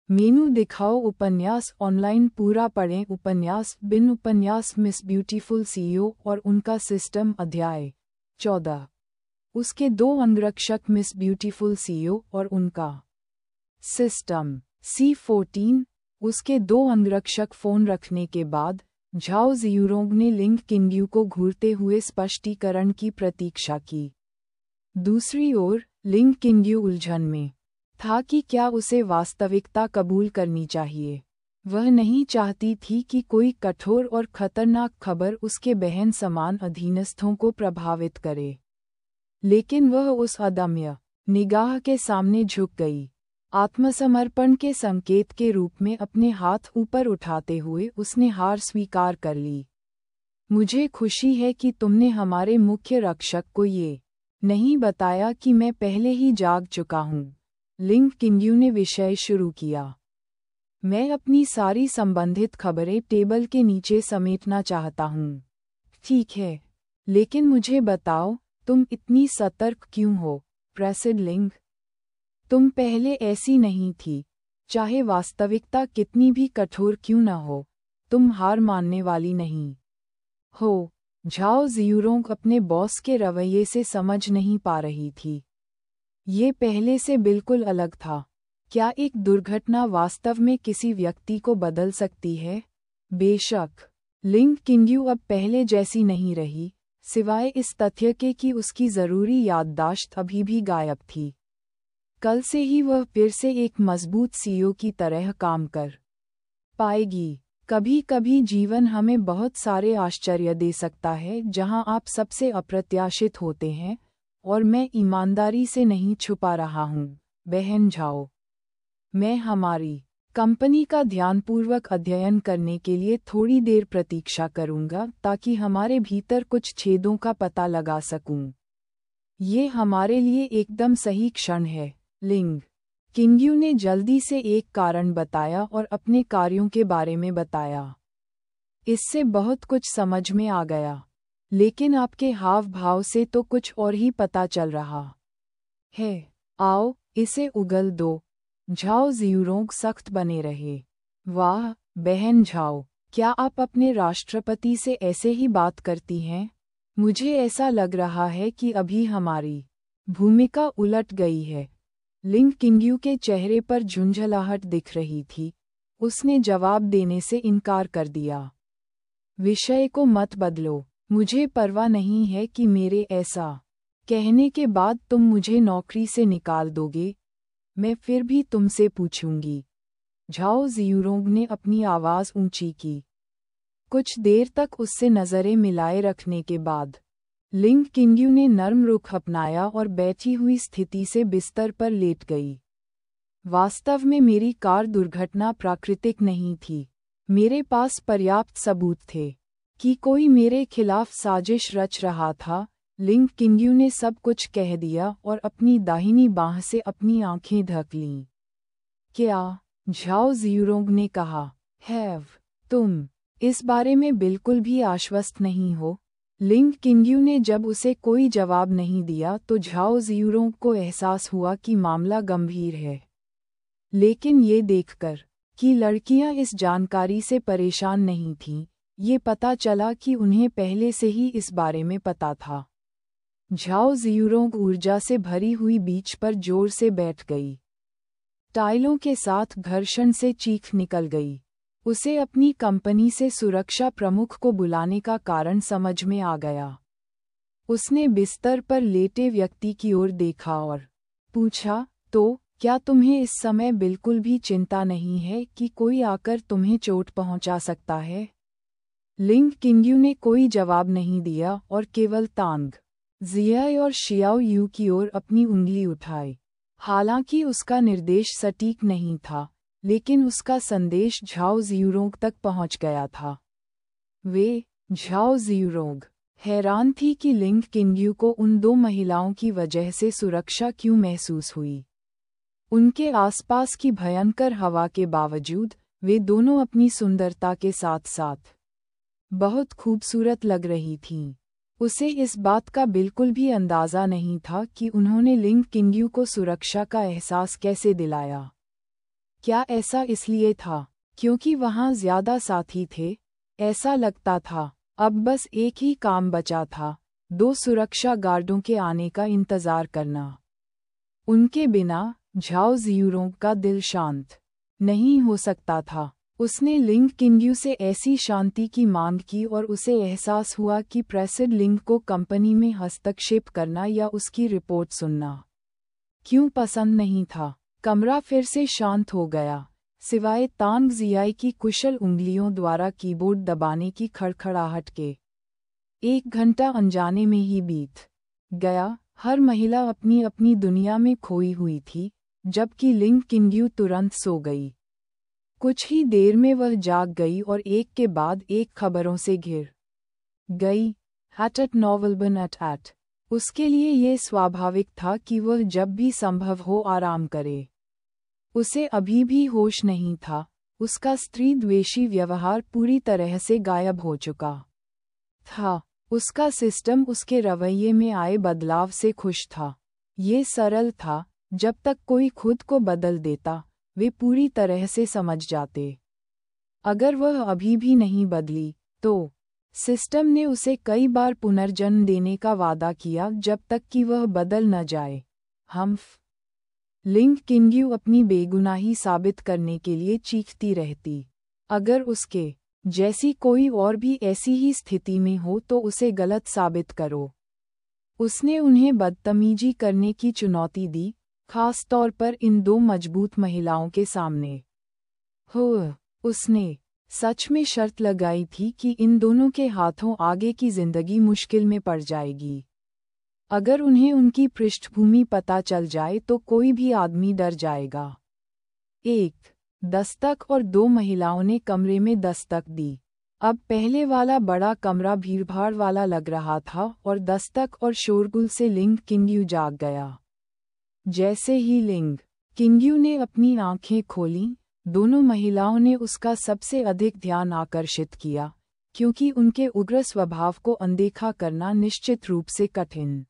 मेनू दिखाओ उपन्यास ऑनलाइन पूरा पढ़ें उपन्यास बिन उपन्यास मिस ब्यूटीफुल सीईओ और उनका सिस्टम अध्याय 14। उसके दो अंगरक्षक मिस ब्यूटीफुल सीईओ और उनका सिस्टम C14। उसके दो अंगरक्षक फोन रखने के बाद झाओ जियूरोंग ने लिंग किंग्यू को घूरते हुए स्पष्टीकरण की प्रतीक्षा की। दूसरी ओर लिंग किंग्यू उलझन में था कि क्या उसे वास्तविकता कबूल करनी चाहिए। वह नहीं चाहती थी कि कोई कठोर और खतरनाक खबर उसके बहन समान अधीनस्थों को प्रभावित करे, लेकिन वह उस अदम्य निगाह के सामने झुक गई। आत्मसमर्पण के संकेत के रूप में अपने हाथ ऊपर उठाते हुए उसने हार स्वीकार कर ली। मुझे खुशी है कि तुमने हमारे मुख्य रक्षक को ये नहीं बताया कि मैं पहले ही जाग चुका हूँ। लिंग किंग्यू ने विषय शुरू किया। मैं अपनी सारी संबंधित खबरें टेबल के नीचे समेटना चाहता हूँ। ठीक है, लेकिन मुझे बताओ, तुम इतनी सतर्क क्यों हो, प्रेसिड लिंग? तुम पहले ऐसी नहीं थी। चाहे वास्तविकता कितनी भी कठोर क्यों न हो, तुम हार मानने वाली नहीं हो। झाओ जियूरोंग अपने बॉस के रवैये से समझ नहीं पा रही थी। ये पहले से बिल्कुल अलग था। क्या एक दुर्घटना वास्तव में किसी व्यक्ति को बदल सकती है? बेशक। लिंग किंग्यू अब पहले जैसी नहीं रही, सिवाय इस तथ्य के कि उसकी जरूरी याददाश्त अभी भी गायब थी। कल से ही वह फिर से एक मजबूत सीईओ की तरह काम कर पाएगी। कभी कभी जीवन हमें बहुत सारे आश्चर्य दे सकता है जहां आप सबसे अप्रत्याशित होते हैं, और मैं ईमानदारी से नहीं छुपा रहा हूँ, बहन झाओ। मैं हमारी कंपनी का ध्यानपूर्वक अध्ययन करने के लिए थोड़ी देर प्रतीक्षा करूंगा ताकि हमारे भीतर कुछ छेदों का पता लगा सकूं। ये हमारे लिए एकदम सही क्षण है, लिंग किंग्यू ने जल्दी से एक कारण बताया और अपने कार्यों के बारे में बताया। इससे बहुत कुछ समझ में आ गया, लेकिन आपके हाव भाव से तो कुछ और ही पता चल रहा है। आओ, इसे उगल दो। झाओ जियूरोंग सख्त बने रहे। वाह, बहन झाओ, क्या आप अपने राष्ट्रपति से ऐसे ही बात करती हैं? मुझे ऐसा लग रहा है कि अभी हमारी भूमिका उलट गई है। लिंग किंग्यू के चेहरे पर झुंझलाहट दिख रही थी। उसने जवाब देने से इनकार कर दिया। विषय को मत बदलो। मुझे परवाह नहीं है कि मेरे ऐसा कहने के बाद तुम मुझे नौकरी से निकाल दोगे। मैं फिर भी तुमसे पूछूंगी। झाओ जियूरोंग ने अपनी आवाज़ ऊंची की। कुछ देर तक उससे नज़रें मिलाए रखने के बाद लिंग किंग्यू ने नर्म रुख अपनाया और बैठी हुई स्थिति से बिस्तर पर लेट गई। वास्तव में मेरी कार दुर्घटना प्राकृतिक नहीं थी। मेरे पास पर्याप्त सबूत थे कि कोई मेरे खिलाफ साजिश रच रहा था। लिंग किंग्यू ने सब कुछ कह दिया और अपनी दाहिनी बांह से अपनी आंखें ढक लीं। क्या? झाओ जियूरोंग ने कहा। हैव तुम इस बारे में बिल्कुल भी आश्वस्त नहीं हो? लिंग किंग्यू ने जब उसे कोई जवाब नहीं दिया तो झाओ जियूरोंग को एहसास हुआ कि मामला गंभीर है। लेकिन ये देखकर कि लड़कियां इस जानकारी से परेशान नहीं थीं, ये पता चला कि उन्हें पहले से ही इस बारे में पता था। झाओ जियूरोंग ऊर्जा से भरी हुई बीच पर जोर से बैठ गई। टाइलों के साथ घर्षण से चीख निकल गई। उसे अपनी कंपनी से सुरक्षा प्रमुख को बुलाने का कारण समझ में आ गया। उसने बिस्तर पर लेटे व्यक्ति की ओर देखा और पूछा, तो क्या तुम्हें इस समय बिल्कुल भी चिंता नहीं है कि कोई आकर तुम्हें चोट पहुंचा सकता है? लिंग किंग्यू ने कोई जवाब नहीं दिया और केवल तांग जियाई और शियाओ यू की ओर अपनी उंगली उठाई। हालांकि उसका निर्देश सटीक नहीं था, लेकिन उसका संदेश झाओ जियूरोंग तक पहुंच गया था। झाओ जियूरोंग हैरान थी कि लिंग किंग्यू को उन दो महिलाओं की वजह से सुरक्षा क्यों महसूस हुई। उनके आसपास की भयंकर हवा के बावजूद वे दोनों अपनी सुंदरता के साथ साथ बहुत खूबसूरत लग रही थीं। उसे इस बात का बिल्कुल भी अंदाज़ा नहीं था कि उन्होंने लिंग किंग्यू को सुरक्षा का एहसास कैसे दिलाया। क्या ऐसा इसलिए था क्योंकि वहां ज्यादा साथी थे? ऐसा लगता था अब बस एक ही काम बचा था, 2 सुरक्षा गार्डों के आने का इंतजार करना। उनके बिना झाओ जियूरोंग का दिल शांत नहीं हो सकता था। उसने लिंग किंग्यू से ऐसी शांति की मांग की और उसे एहसास हुआ कि प्रेसिड लिंग को कंपनी में हस्तक्षेप करना या उसकी रिपोर्ट सुनना क्यों पसंद नहीं था। कमरा फिर से शांत हो गया, सिवाय तांग जियाई की कुशल उंगलियों द्वारा कीबोर्ड दबाने की खड़खड़ाहट के। 1 घंटा अनजाने में ही बीत गया। हर महिला अपनी अपनी दुनिया में खोई हुई थी, जबकि लिंग किंग्यू तुरंत सो गई। कुछ ही देर में वह जाग गई और एक के बाद एक खबरों से घिर गई। एट नॉवलबन एट उसके लिए यह स्वाभाविक था कि वह जब भी संभव हो आराम करे। उसे अभी भी होश नहीं था, उसका स्त्री द्वेषी व्यवहार पूरी तरह से गायब हो चुका था। उसका सिस्टम उसके रवैये में आए बदलाव से खुश था। ये सरल था, जब तक कोई खुद को बदल देता, वे पूरी तरह से समझ जाते। अगर वह अभी भी नहीं बदली, तो सिस्टम ने उसे कई बार पुनर्जन्म देने का वादा किया जब तक कि वह बदल न जाए। लिंग किंग्यू अपनी बेगुनाही साबित करने के लिए चीखती रहती। अगर उसके जैसी कोई और भी ऐसी ही स्थिति में हो तो उसे गलत साबित करो। उसने उन्हें बदतमीजी करने की चुनौती दी, खास तौर पर इन 2 मजबूत महिलाओं के सामने। उसने सच में शर्त लगाई थी कि इन दोनों के हाथों आगे की जिंदगी मुश्किल में पड़ जाएगी। अगर उन्हें उनकी पृष्ठभूमि पता चल जाए तो कोई भी आदमी डर जाएगा। 1 दस्तक और 2 महिलाओं ने कमरे में दस्तक दी। अब पहले वाला बड़ा कमरा भीड़भाड़ वाला लग रहा था और दस्तक और शोरगुल से लिंग किंग्यू जाग गया। जैसे ही लिंग किंग्यू ने अपनी आंखें खोलीं, दोनों महिलाओं ने उसका सबसे अधिक ध्यान आकर्षित किया, क्योंकि उनके उग्र स्वभाव को अनदेखा करना निश्चित रूप से कठिन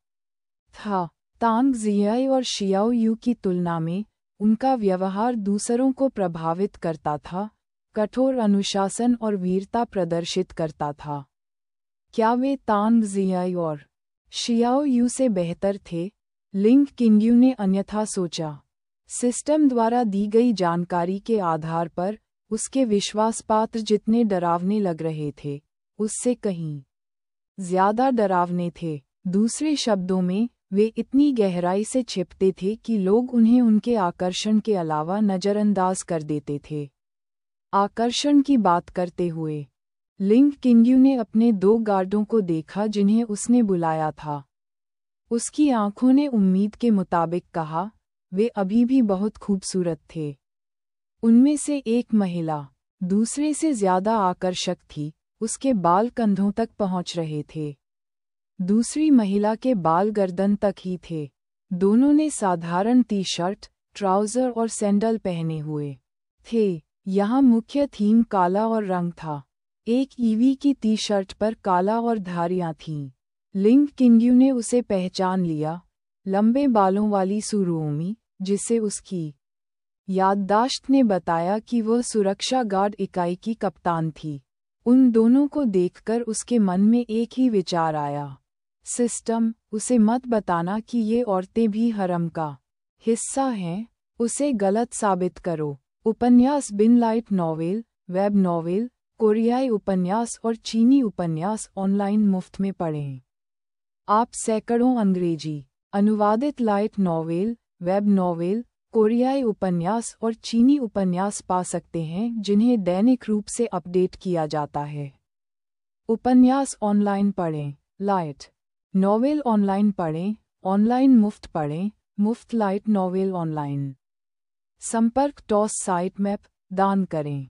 था। तांग जियाई और शियाओ यू की तुलना में उनका व्यवहार दूसरों को प्रभावित करता था, कठोर अनुशासन और वीरता प्रदर्शित करता था। क्या वे तांग जियाई और शियाओ यू से बेहतर थे? लिंग किंग्यू ने अन्यथा सोचा। सिस्टम द्वारा दी गई जानकारी के आधार पर उसके विश्वासपात्र जितने डरावने लग रहे थे, उससे कहीं ज्यादा डरावने थे। दूसरे शब्दों में, वे इतनी गहराई से छिपते थे कि लोग उन्हें उनके आकर्षण के अलावा नजरअंदाज कर देते थे। आकर्षण की बात करते हुए, लिंग किंग्यू ने अपने 2 गार्डों को देखा जिन्हें उसने बुलाया था। उसकी आंखों ने उम्मीद के मुताबिक कहा, वे अभी भी बहुत खूबसूरत थे। उनमें से एक महिला दूसरे से ज्यादा आकर्षक थी, उसके बाल कंधों तक पहुंच रहे थे। दूसरी महिला के बाल गर्दन तक ही थे। दोनों ने साधारण टी-शर्ट, ट्राउजर और सैंडल पहने हुए थे। यहाँ मुख्य थीम काला और रंग था। एक ईवी की टी-शर्ट पर काला और धारियां थीं। लिंग किंग्यू ने उसे पहचान लिया, लंबे बालों वाली सुरुओमी, जिसे उसकी याददाश्त ने बताया कि वह सुरक्षा गार्ड इकाई की कप्तान थी। उन दोनों को देखकर उसके मन में एक ही विचार आया, सिस्टम, उसे मत बताना कि ये औरतें भी हरम का हिस्सा हैं, उसे गलत साबित करो। उपन्यास बिन लाइट नॉवेल, वेब नॉवेल, कोरियाई उपन्यास और चीनी उपन्यास ऑनलाइन मुफ्त में पढ़ें। आप सैकड़ों अंग्रेजी अनुवादित लाइट नॉवेल, वेब नॉवेल, कोरियाई उपन्यास और चीनी उपन्यास पा सकते हैं जिन्हें दैनिक रूप से अपडेट किया जाता है। उपन्यास ऑनलाइन पढ़ें, लाइट नॉवेल ऑनलाइन पढ़ें, ऑनलाइन मुफ्त पढ़ें, मुफ्त लाइट नॉवेल ऑनलाइन। संपर्क टॉस साइट मैप दान करें।